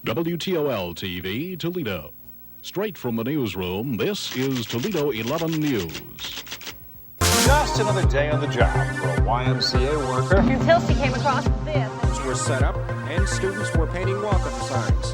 WTOL-TV, Toledo. Straight from the newsroom, this is Toledo 11 News. Just another day on the job for a YMCA worker. Until she came across this. Were set up and students were painting welcome signs.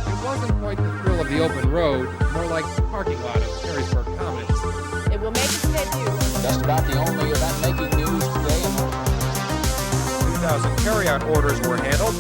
It wasn't quite the thrill of the open road, more like the parking lot of Perrysburg Commons. It will make us head you. Just about the only event making news today. 2,000 carryout orders were handled.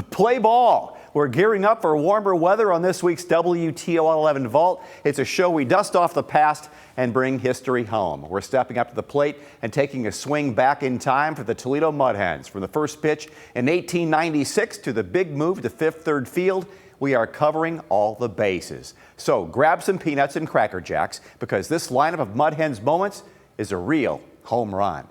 Play ball. We're gearing up for warmer weather on this week's WTOL-11 Vault. It's a show we dust off the past and bring history home. We're stepping up to the plate and taking a swing back in time for the Toledo Mud Hens. From the first pitch in 1896 to the big move to Fifth Third Field, we are covering all the bases. So grab some peanuts and Cracker Jacks because this lineup of Mud Hens moments is a real home run.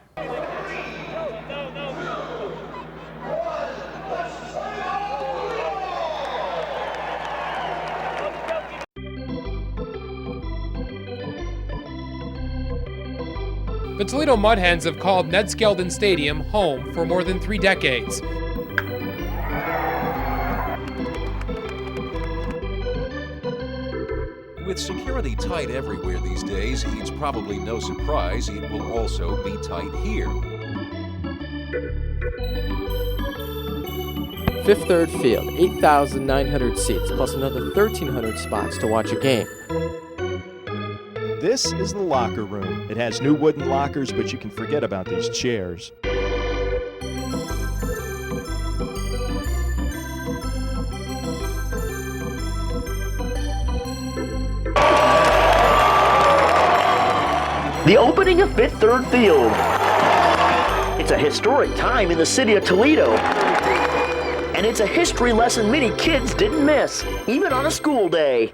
The Toledo Mud Hens have called Ned Skeldon Stadium home for more than 3 decades. With security tight everywhere these days, it's probably no surprise it will also be tight here. Fifth Third Field, 8,900 seats, plus another 1,300 spots to watch a game. This is the locker room. It has new wooden lockers, but you can forget about these chairs. The opening of Fifth Third Field. It's a historic time in the city of Toledo. And it's a history lesson many kids didn't miss, even on a school day.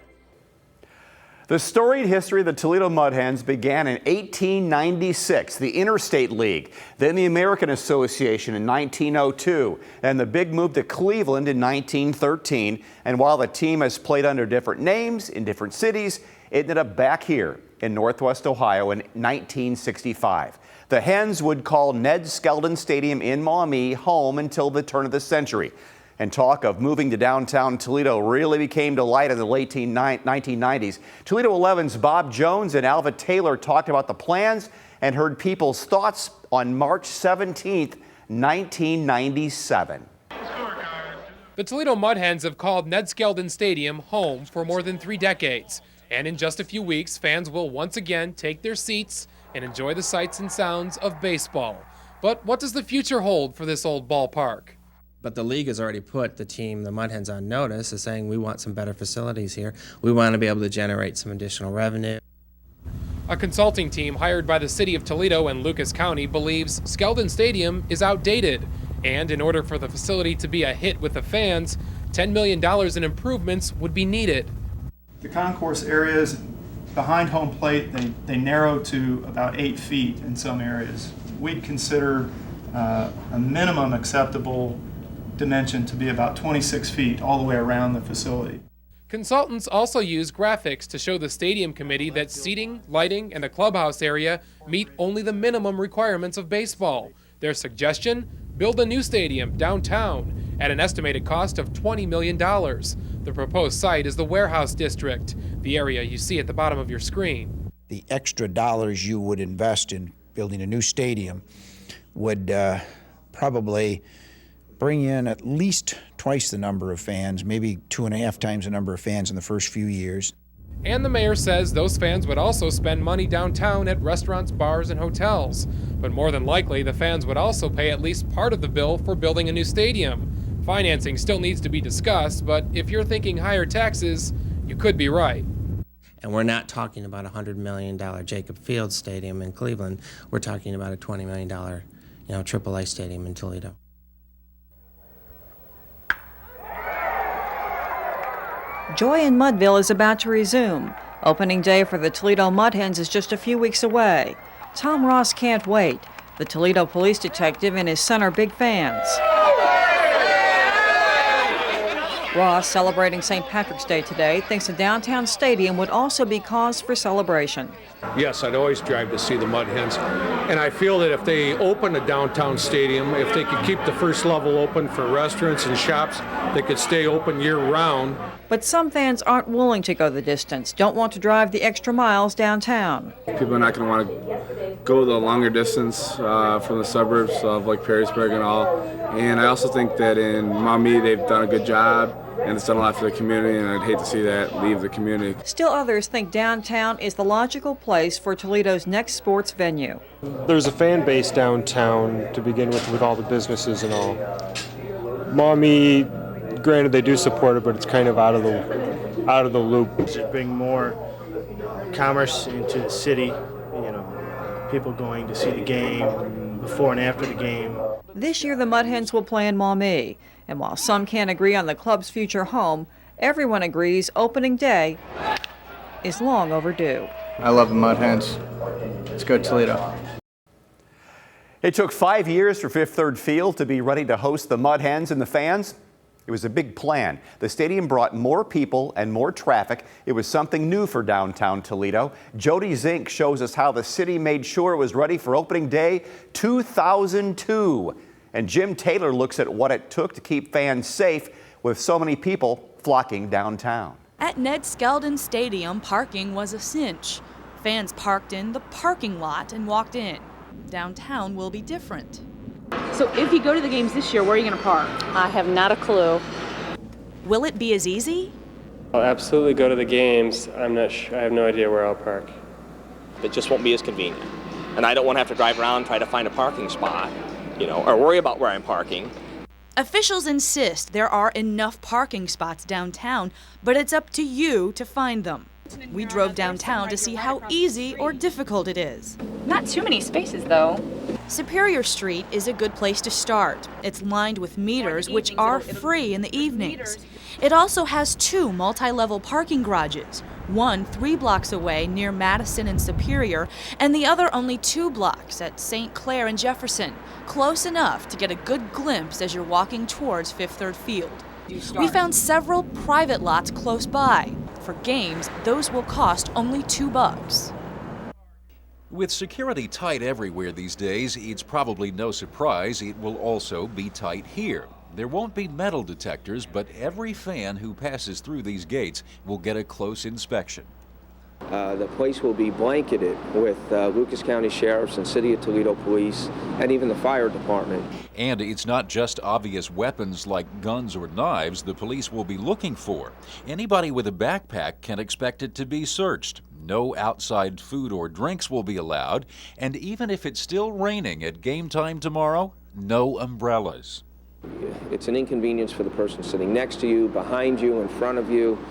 The storied history of the Toledo Mud Hens began in 1896, the Interstate League, then the American Association in 1902, and the big move to Cleveland in 1913. And while the team has played under different names in different cities, it ended up back here in Northwest Ohio in 1965. The Hens would call Ned Skeldon Stadium in Maumee home until the turn of the century. And talk of moving to downtown Toledo really became to light in the late 1990s. Toledo 11's Bob Jones and Alva Taylor talked about the plans and heard people's thoughts on March 17th, 1997. The Toledo Mud Hens have called Ned Skeldon Stadium home for more than 3 decades. And in just a few weeks, fans will once again take their seats and enjoy the sights and sounds of baseball. But what does the future hold for this old ballpark? But the league has already put the team, the Mud Hens, on notice, is saying we want some better facilities here. We want to be able to generate some additional revenue. A consulting team hired by the city of Toledo and Lucas County believes Skeldon Stadium is outdated. And in order for the facility to be a hit with the fans, $10 million in improvements would be needed. The concourse areas behind home plate, they narrow to about 8 feet in some areas. We'd consider a minimum acceptable dimension to be about 26 feet all the way around the facility. Consultants also use graphics to show the stadium committee that seating, lighting, and the clubhouse area meet only the minimum requirements of baseball. Their suggestion? Build a new stadium downtown at an estimated cost of $20 million. The proposed site is the Warehouse District, the area you see at the bottom of your screen. The extra dollars you would invest in building a new stadium would probably bring in at least twice the number of fans, maybe 2.5 times the number of fans in the first few years. And the mayor says those fans would also spend money downtown at restaurants, bars, and hotels. But more than likely, the fans would also pay at least part of the bill for building a new stadium. Financing still needs to be discussed, but if you're thinking higher taxes, you could be right. And we're not talking about a $100 million Jacob Field Stadium in Cleveland. We're talking about a $20 million, AAA stadium in Toledo. Joy in Mudville is about to resume. Opening day for the Toledo Mud Hens is just a few weeks away. Tom Ross can't wait. The Toledo police detective and his son are big fans. Ross, celebrating St. Patrick's Day today, thinks a downtown stadium would also be cause for celebration. Yes, I'd always drive to see the Mud Hens. And I feel that if they open a downtown stadium, if they could keep the first level open for restaurants and shops, they could stay open year-round. But some fans aren't willing to go the distance, don't want to drive the extra miles downtown. People are not going to want to go the longer distance from the suburbs of like Perrysburg and all. And I also think that in Maumee they've done a good job and it's done a lot for the community, and I'd hate to see that leave the community. Still others think downtown is the logical place for Toledo's next sports venue. There's a fan base downtown to begin with all the businesses and all. Maumee, granted they do support it, but it's kind of out of the loop. To bring more commerce into the city, people going to see the game before and after the game. This year the Mud Hens will play in Maumee, and while some can't agree on the club's future home, everyone agrees opening day is long overdue. I love the Mud Hens. Let's go Toledo. It took 5 years for Fifth Third Field to be ready to host the Mud Hens and the fans. It was a big plan. The stadium brought more people and more traffic. It was something new for downtown Toledo. Jody Zink shows us how the city made sure it was ready for opening day 2002. And Jim Taylor looks at what it took to keep fans safe with so many people flocking downtown. At Ned Skeldon Stadium, parking was a cinch. Fans parked in the parking lot and walked in. Downtown will be different. So if you go to the games this year, where are you going to park? I have not a clue. Will it be as easy? I'll absolutely go to the games. I'm not sure. I have no idea where I'll park. It just won't be as convenient. And I don't want to have to drive around and try to find a parking spot, or worry about where I'm parking. Officials insist there are enough parking spots downtown, but it's up to you to find them. We drove downtown to see how easy or difficult it is. Not too many spaces, though. Superior Street is a good place to start. It's lined with meters, which are free in the evenings. It also has 2 multi-level parking garages, one 3 blocks away near Madison and Superior, and the other only 2 blocks at St. Clair and Jefferson, close enough to get a good glimpse as you're walking towards Fifth Third Field. We found several private lots close by. For games, those will cost only $2. With security tight everywhere these days, it's probably no surprise it will also be tight here. There won't be metal detectors, but every fan who passes through these gates will get a close inspection. The place will be blanketed with Lucas County Sheriffs and City of Toledo Police and even the fire department. And it's not just obvious weapons like guns or knives the police will be looking for. Anybody with a backpack can expect it to be searched. No outside food or drinks will be allowed. And even if it's still raining at game time tomorrow, no umbrellas. It's an inconvenience for the person sitting next to you, behind you, in front of you.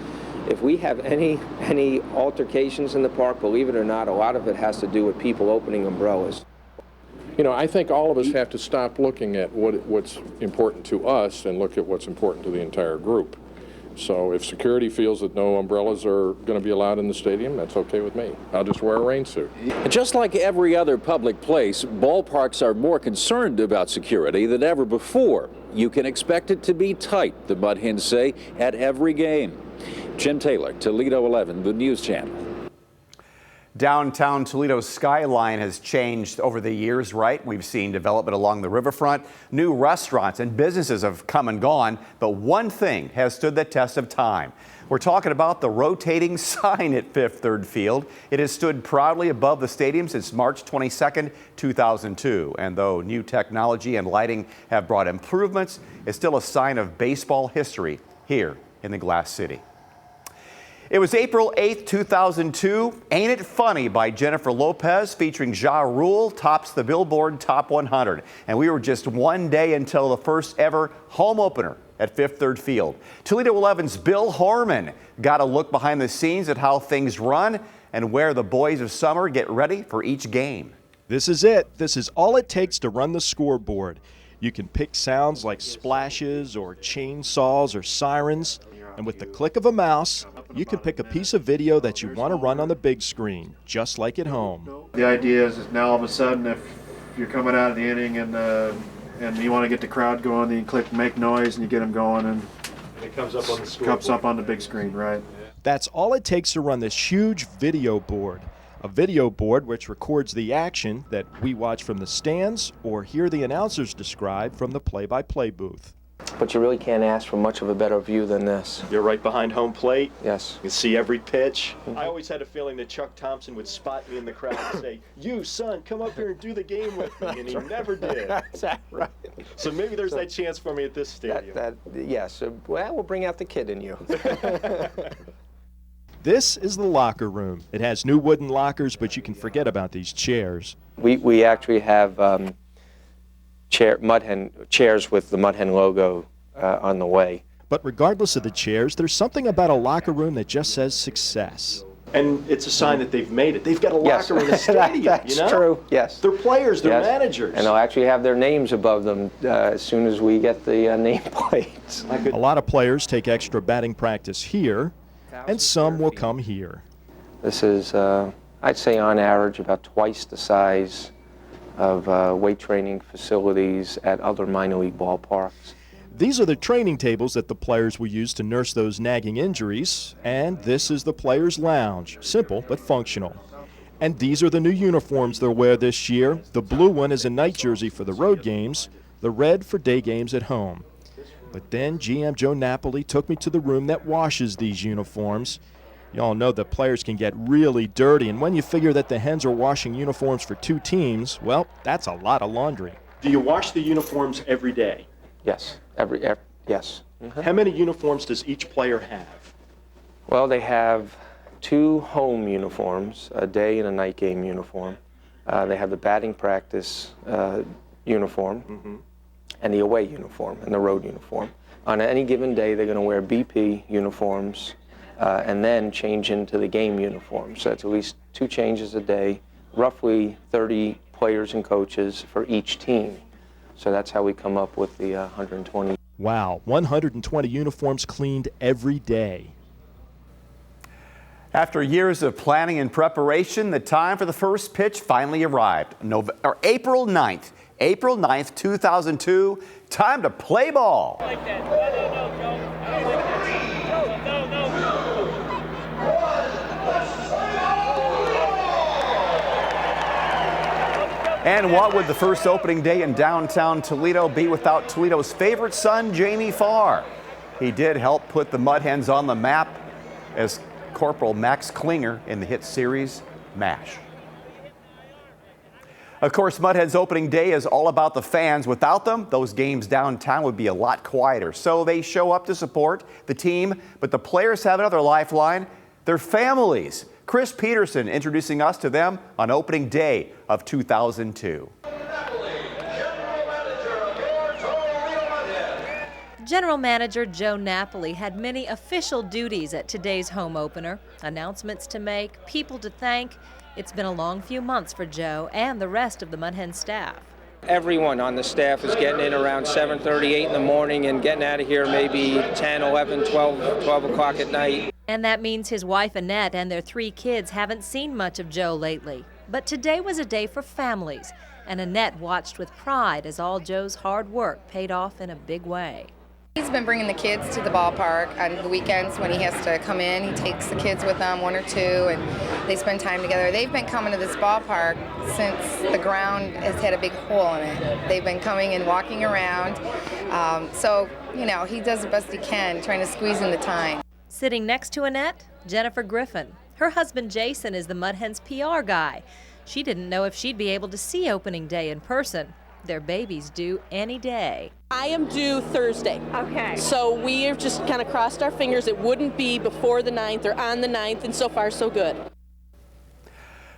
If we have any altercations in the park, believe it or not, a lot of it has to do with people opening umbrellas. I think all of us have to stop looking at what's important to us and look at what's important to the entire group. So if security feels that no umbrellas are going to be allowed in the stadium, that's okay with me. I'll just wear a rain suit. Just like every other public place, ballparks are more concerned about security than ever before. You can expect it to be tight, the Mud Hens say, at every game. Jim Taylor, Toledo 11, the News Channel. Downtown Toledo's skyline has changed over the years, right? We've seen development along the riverfront. New restaurants and businesses have come and gone, but one thing has stood the test of time. We're talking about the rotating sign at Fifth Third Field. It has stood proudly above the stadium since March 22nd, 2002. And though new technology and lighting have brought improvements, it's still a sign of baseball history here in the Glass City. It was April 8th, 2002. Ain't It Funny by Jennifer Lopez featuring Ja Rule tops the Billboard Top 100. And we were just one day until the first ever home opener at Fifth Third Field. Toledo 11's Bill Harmon got a look behind the scenes at how things run and where the boys of summer get ready for each game. This is it. This is all it takes to run the scoreboard. You can pick sounds like splashes or chainsaws or sirens. And with the click of a mouse, you can pick a piece of video that you want to run on the big screen, just like at home. The idea is that now all of a sudden, if you're coming out of the inning and you want to get the crowd going, then you click make noise and you get them going, and It comes up on the scoreboard. Comes up on the big screen, right? That's all it takes to run this huge video board. A video board which records the action that we watch from the stands or hear the announcers describe from the play-by-play booth. But you really can't ask for much of a better view than this. You're right behind home plate. Yes. You can see every pitch. I always had a feeling that Chuck Thompson would spot me in the crowd and say, "You, son, come up here and do the game with me," and he never did. That's right. So maybe there's that chance for me at this stadium. Yes. Well, we'll bring out the kid in you. This is the locker room. It has new wooden lockers, but you can forget about these chairs. We actually have chairs with the Mud Hen logo on the way. But regardless of the chairs, there's something about a locker room that just says success. And it's a sign that they've made it. They've got a locker in the stadium, That's you know? true, yes. They're players, they're Yes. managers. And they'll actually have their names above them as soon as we get the nameplates. A lot of players take extra batting practice here, and some will come here. This is, I'd say on average, about twice the size of weight training facilities at other minor league ballparks. These are the training tables that the players will use to nurse those nagging injuries, and this is the players' lounge. Simple but functional. And these are the new uniforms they'll wear this year. The blue one is a night jersey for the road games, the red for day games at home. But then GM Joe Napoli took me to the room that washes these uniforms. You all know that players can get really dirty, and when you figure that the Hens are washing uniforms for 2 teams, well, that's a lot of laundry. Do you wash the uniforms every day? Yes, yes. Mm-hmm. How many uniforms does each player have? Well, they have 2 home uniforms, a day and a night game uniform. They have the batting practice uniform, and the away uniform and the road uniform. On any given day, they're going to wear BP uniforms and then change into the game uniform. So that's at least 2 changes a day, roughly 30 players and coaches for each team. So that's how we come up with the 120. Wow, 120 uniforms cleaned every day. After years of planning and preparation, the time for the first pitch finally arrived. April 9th. April 9th, 2002. Time to play ball. And what would the first opening day in downtown Toledo be without Toledo's favorite son, Jamie Farr? He did help put the Mud Hens on the map as Corporal Max Klinger in the hit series MASH. Of course, Mud Hens opening day is all about the fans. Without them, those games downtown would be a lot quieter. So they show up to support the team, but the players have another lifeline, their families. Chris Peterson introducing us to them on opening day of 2002. General Manager Joe Napoli had many official duties at today's home opener, announcements to make, people to thank. It's been a long few months for Joe and the rest of the Mud Hen staff. Everyone on the staff is getting in around 7:30, 8 in the morning and getting out of here maybe 10, 11, 12 o'clock at night. And that means his wife Annette and their 3 kids haven't seen much of Joe lately. But today was a day for families, and Annette watched with pride as all Joe's hard work paid off in a big way. He's been bringing the kids to the ballpark on the weekends when he has to come in. He takes the kids with him, 1 or 2, and they spend time together. They've been coming to this ballpark since the ground has had a big hole in it. They've been coming and walking around. So, you know, he does the best he can, trying to squeeze in the time. Sitting next to Annette, Jennifer Griffin. Her husband Jason is the Mud Hens PR guy. She didn't know if she'd be able to see opening day in person. Their baby's due any day. I am due Thursday. Okay. So we have just kind of crossed our fingers it wouldn't be before the 9th or on the 9th, and so far so good.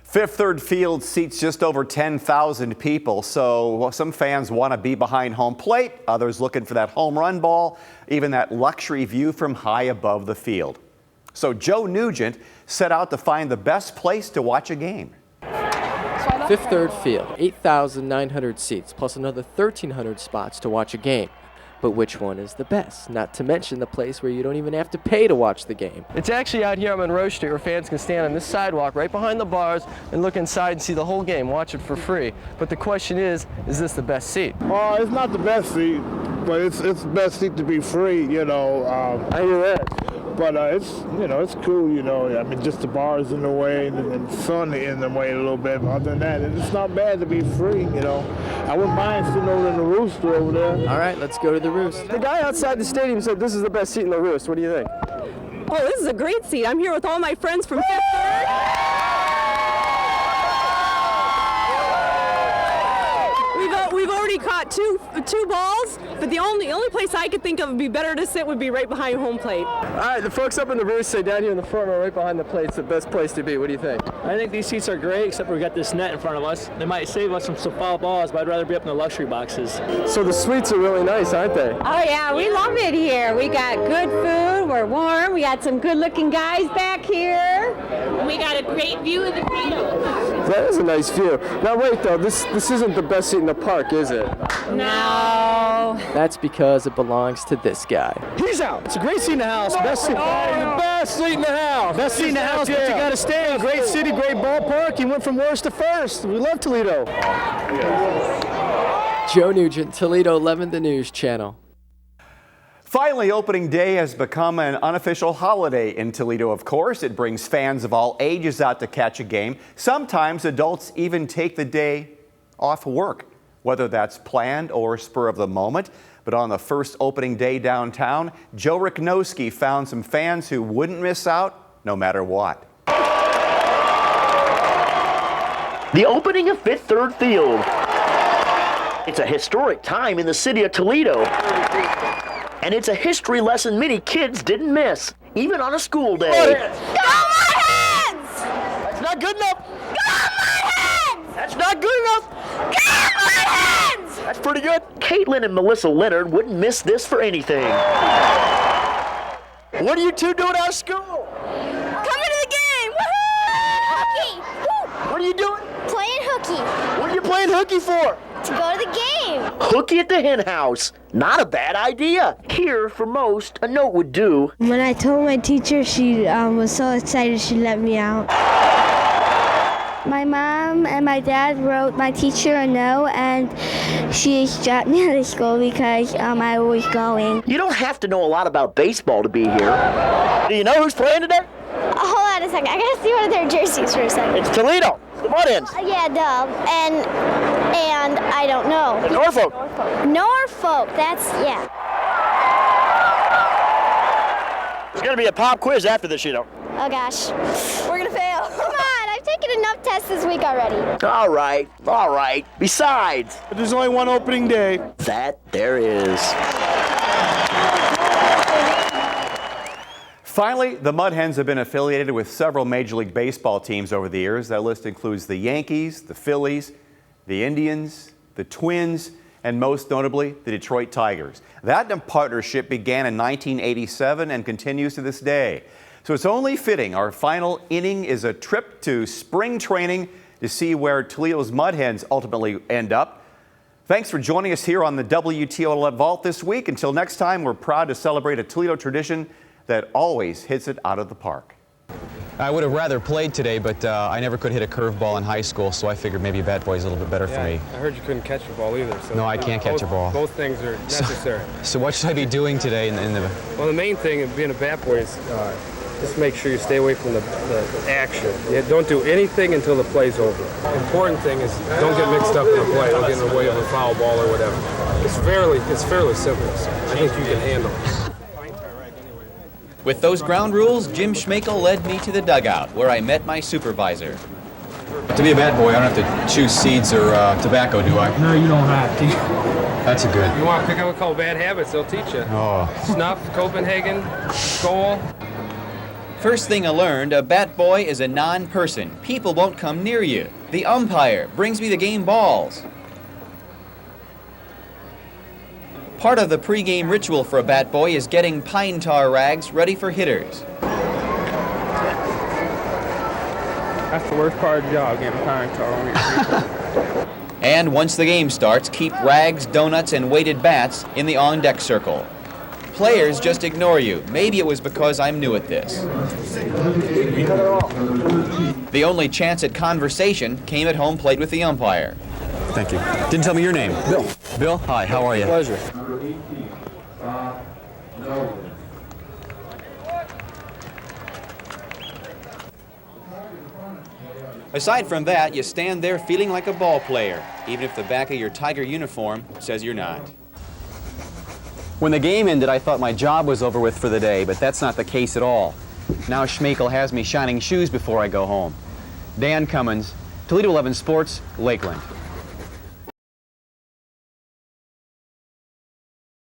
Fifth Third Field seats just over 10,000 people, so some fans want to be behind home plate, others looking for that home run ball, even that luxury view from high above the field. So Joe Nugent set out to find the best place to watch a game. Fifth Third Field, 8,900 seats, plus another 1,300 spots to watch a game. But which one is the best? Not to mention the place where you don't even have to pay to watch the game. It's actually out here on Monroe Street where fans can stand on this sidewalk right behind the bars and look inside and see the whole game, watch it for free. But the question is this the best seat? Oh, it's not the best seat, but it's the best seat to be free, you know. I hear that. But it's, you know, it's cool, you know. I mean, just the bars in the way and the sun in the way a little bit. But other than that, it's not bad to be free, you know. I wouldn't mind sitting over in the Rooster over there. All right, let's go to the Roost. The guy outside the stadium said this is the best seat in the Roost. What do you think? Oh, this is a great seat. I'm here with all my friends from Fifth Third. We've already caught two balls, but the only place I could think of would be better to sit would be right behind home plate. All right, the folks up in the Roost say down here in the front row, right behind the plate, it's the best place to be. What do you think? I think these seats are great, except for we got this net in front of us. They might save us from some foul balls, but I'd rather be up in the luxury boxes. So the suites are really nice, aren't they? Oh yeah, we love it here. We got good food, we're warm, we got some good-looking guys back here. We got a great view of the field. That is a nice view. Now wait though, this isn't the best seat in the park, is it? No. That's because it belongs to this guy. He's out. It's a great seat in the house. Best seat. Oh, the best seat in the house. Best seat in the house, but you got to stay. Great city, great ballpark. He went from worst to first. We love Toledo. Joe Nugent, Toledo 11, the News Channel. Finally, opening day has become an unofficial holiday in Toledo, of course. It brings fans of all ages out to catch a game. Sometimes adults even take the day off work, whether that's planned or spur of the moment. But on the first opening day downtown, Joe Riknowski found some fans who wouldn't miss out no matter what. The opening of Fifth Third Field. It's a historic time in the city of Toledo. And it's a history lesson many kids didn't miss, even on a school day. Go Mud Hens! That's not good enough. Go Mud Hens! That's not good enough. Go Mud Hens! That's pretty good. Caitlin and Melissa Leonard wouldn't miss this for anything. What are you two doing out of school? Coming to the game! Woohoo! Hooky! Woo! What are you doing? Playing hooky. What are you playing hooky for? To go to the game. Hooky at the hen house. Not a bad idea. Here, for most, a note would do. When I told my teacher, she was so excited she let me out. My mom and my dad wrote my teacher a note, and she dropped me out of school because I was going. You don't have to know a lot about baseball to be here. Do you know who's playing today? Hold on a second. I gotta see one of their jerseys for a second. It's Toledo, the Mud Hens. Yeah, duh. And I don't know. Norfolk. Norfolk. That's, yeah. There's gonna be a pop quiz after this, you know. Oh gosh. We're gonna fail. Come on, I've taken enough tests this week already. All right. Besides, there's only one opening day. That there is. Finally, the Mud Hens have been affiliated with several Major League Baseball teams over the years. That list includes the Yankees, the Phillies, the Indians, the Twins, and most notably, the Detroit Tigers. That partnership began in 1987 and continues to this day. So it's only fitting our final inning is a trip to spring training to see where Toledo's Mud Hens ultimately end up. Thanks for joining us here on the wtol-vault this week. Until next time, we're proud to celebrate a Toledo tradition that always hits it out of the park. I would have rather played today, but I never could hit a curveball in high school, so I figured maybe a bat boy is a little bit better for me. I heard you couldn't catch the ball either. So no, I can't catch a ball. Both things are necessary. So what should I be doing today in the... Well, the main thing of being a bat boy is just make sure you stay away from the action. You don't do anything until the play's over. The important thing is don't get mixed up in the play. Don't get in the way of a foul ball or whatever. It's fairly simple. So I think you can handle it. With those ground rules, Jim Schmakel led me to the dugout, where I met my supervisor. To be a bad boy, I don't have to chew seeds or tobacco, do I? No, you don't have to. That's a good. You want to pick up a couple bad habits, they'll teach you. Oh. Snuff, Copenhagen, Skoal. First thing I learned, a bat boy is a non-person. People won't come near you. The umpire brings me the game balls. Part of the pregame ritual for a bat boy is getting pine tar rags ready for hitters. That's the worst part of the job, getting pine tar on your feet. And once the game starts, keep rags, donuts, and weighted bats in the on-deck circle. Players just ignore you. Maybe it was because I'm new at this. The only chance at conversation came at home plate with the umpire. Thank you. Didn't tell me your name. Bill. Bill, hi, how are you? Pleasure. Aside from that, you stand there feeling like a ball player, even if the back of your Tiger uniform says you're not. When the game ended, I thought my job was over with for the day, but that's not the case at all. Now Schmekel has me shining shoes before I go home. Dan Cummins, Toledo 11 Sports, Lakeland.